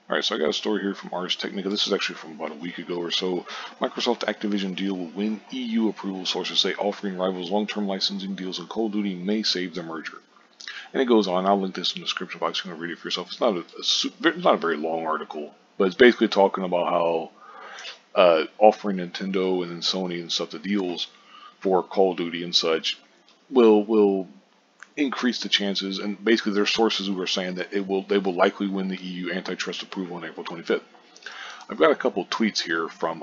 Alright, so I got a story here from Ars Technica. This is actually from about a week ago or so. Microsoft Activision deal will win EU approval, sources say offering rivals long-term licensing deals on Call of Duty may save the merger. And it goes on. I'll link this in the description box. You can read it for yourself. It's not a very long article, but it's basically talking about how offering Nintendo and then Sony and stuff the deals for Call of Duty and such will increase the chances, and basically their sources who are saying that they will likely win the EU antitrust approval on April 25th. I've got a couple tweets here from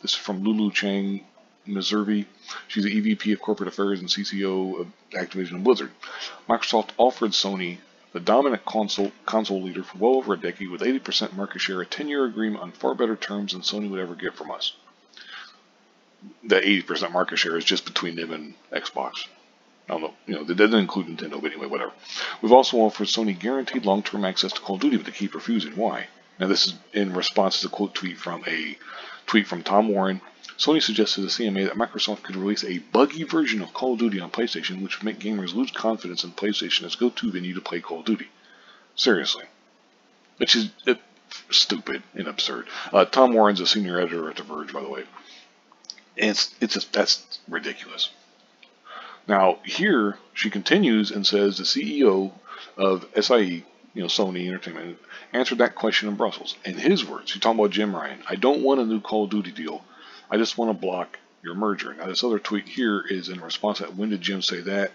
this is from Lulu Chang Miservi. She's the EVP of Corporate Affairs and CCO of Activision and Blizzard. Microsoft offered Sony, the dominant console leader for well over a decade with 80% market share, a 10-year agreement on far better terms than Sony would ever get from us. The 80% market share is just between them and Xbox. I don't know, that doesn't include Nintendo, but anyway, whatever. We've also offered Sony guaranteed long-term access to Call of Duty, but they keep refusing. Why? Now, this is in response to the quote tweet from Tom Warren. Sony suggested to the CMA that Microsoft could release a buggy version of Call of Duty on PlayStation, which would make gamers lose confidence in PlayStation as go-to venue to play Call of Duty. Seriously. Which is stupid and absurd. Tom Warren's a senior editor at The Verge, by the way. And that's ridiculous. Now, here, she continues and says the CEO of SIE, Sony Entertainment, answered that question in Brussels. In his words, he's talking about Jim Ryan, I don't want a new Call of Duty deal. I just want to block your merger. Now, this other tweet here is in response to that. When did Jim say that?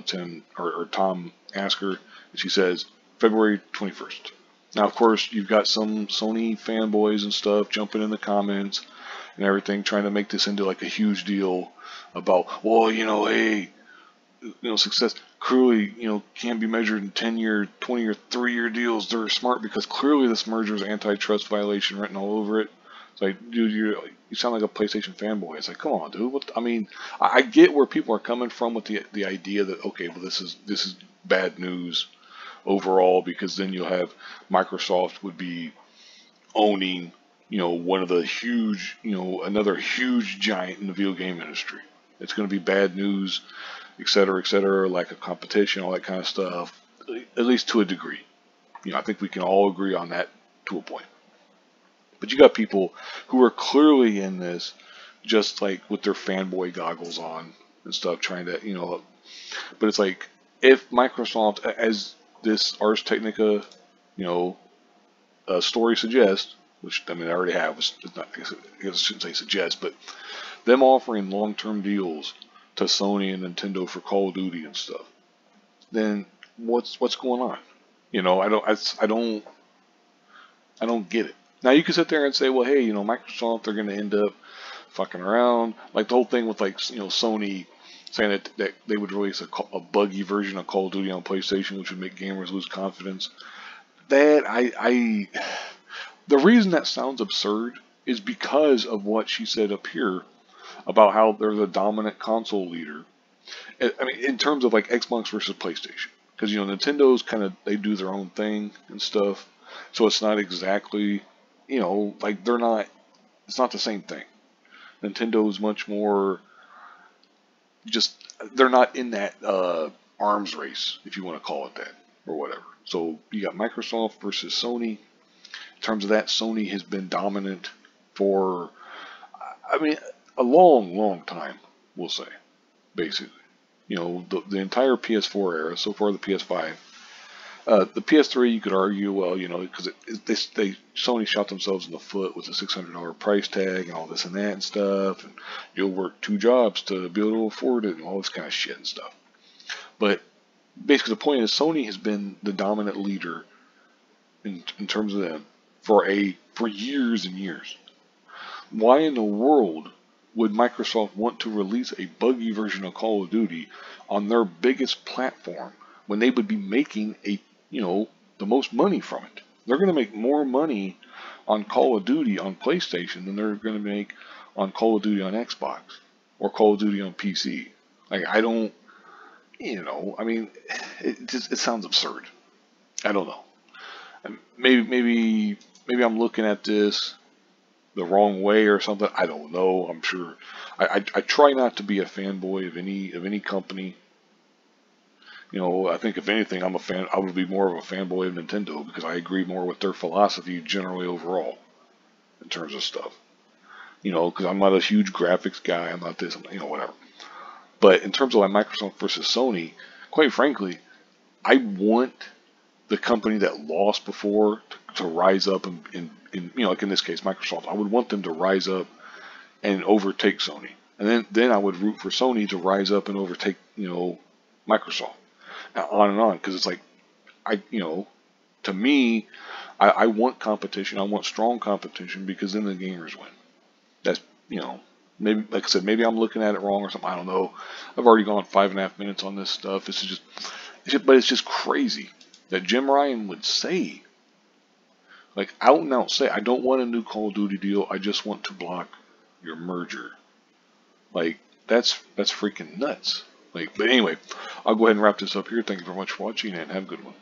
Tim or Tom asked her, and she says, February 21st. Now, of course, you've got some Sony fanboys and stuff jumping in the comments and everything, trying to make this into like a huge deal about, well, hey, success clearly, can't be measured in 10-year, 20 or 3-year deals. They're smart because clearly this merger is antitrust violation written all over it. It's like, dude, you sound like a PlayStation fanboy. It's like, come on, dude. I get where people are coming from with the idea that, okay, well, this is bad news overall, because then you'll have Microsoft would be owning, one of the huge, another huge giant in the video game industry. It's going to be bad news, et cetera, lack of competition, all that kind of stuff, at least to a degree. I think we can all agree on that to a point. But you got people who are clearly in this just like with their fanboy goggles on and stuff, trying to, but it's like, if Microsoft, as this Ars Technica, story suggests, which, I already have, it's not, I guess I shouldn't say suggest, but them offering long-term deals to Sony and Nintendo for Call of Duty and stuff, then what's going on? I don't get it. Now you can sit there and say, well, hey, Microsoft, they're going to end up fucking around, like the whole thing with Sony saying that they would release a buggy version of Call of Duty on PlayStation, which would make gamers lose confidence. The reason that sounds absurd is because of what she said up here about how they're the dominant console leader. In terms of like Xbox versus PlayStation, because Nintendo's they do their own thing and stuff, so it's not exactly, like it's not the same thing. Nintendo is much more they're not in that arms race, if you want to call it that, or whatever. So you got Microsoft versus Sony. In terms of that, Sony has been dominant for, a long time, we'll say, basically. The entire PS4 era, so far the PS5. The PS3, you could argue, well, because Sony shot themselves in the foot with a $600 price tag and all this and that and stuff, and you'll work 2 jobs to be able to afford it and all this kind of shit and stuff. But basically, the point is, Sony has been the dominant leader in terms of them for years and years. Why in the world would Microsoft want to release a buggy version of Call of Duty on their biggest platform when they would be making the most money from it? They're going to make more money on Call of Duty on PlayStation than they're going to make on Call of Duty on Xbox or Call of Duty on PC. Like, I don't, it sounds absurd. I don't know. Maybe I'm looking at this the wrong way or something. I don't know. I'm sure. I try not to be a fanboy of any company, You know, I think if anything, I'm a fan. I would be more of a fanboy of Nintendo because I agree more with their philosophy generally overall in terms of stuff. You know, because I'm not a huge graphics guy. I'm not this. You know, whatever. But in terms of like Microsoft versus Sony, quite frankly, I want the company that lost before to rise up and you know, like in this case, Microsoft. I would want them to rise up and overtake Sony, and then I would root for Sony to rise up and overtake, you know, Microsoft, and on, because it's like you know, to me, I want competition. I want strong competition because then the gamers win. That's, you know, maybe, like I said, maybe I'm looking at it wrong or something. I don't know. I've already gone 5.5 minutes on this stuff. This is but it's just crazy that Jim Ryan would say, like, out and out say, I don't want a new Call of Duty deal. I just want to block your merger. Like, that's freaking nuts. Like, but anyway, I'll go ahead and wrap this up here. Thank you very much for watching and have a good one.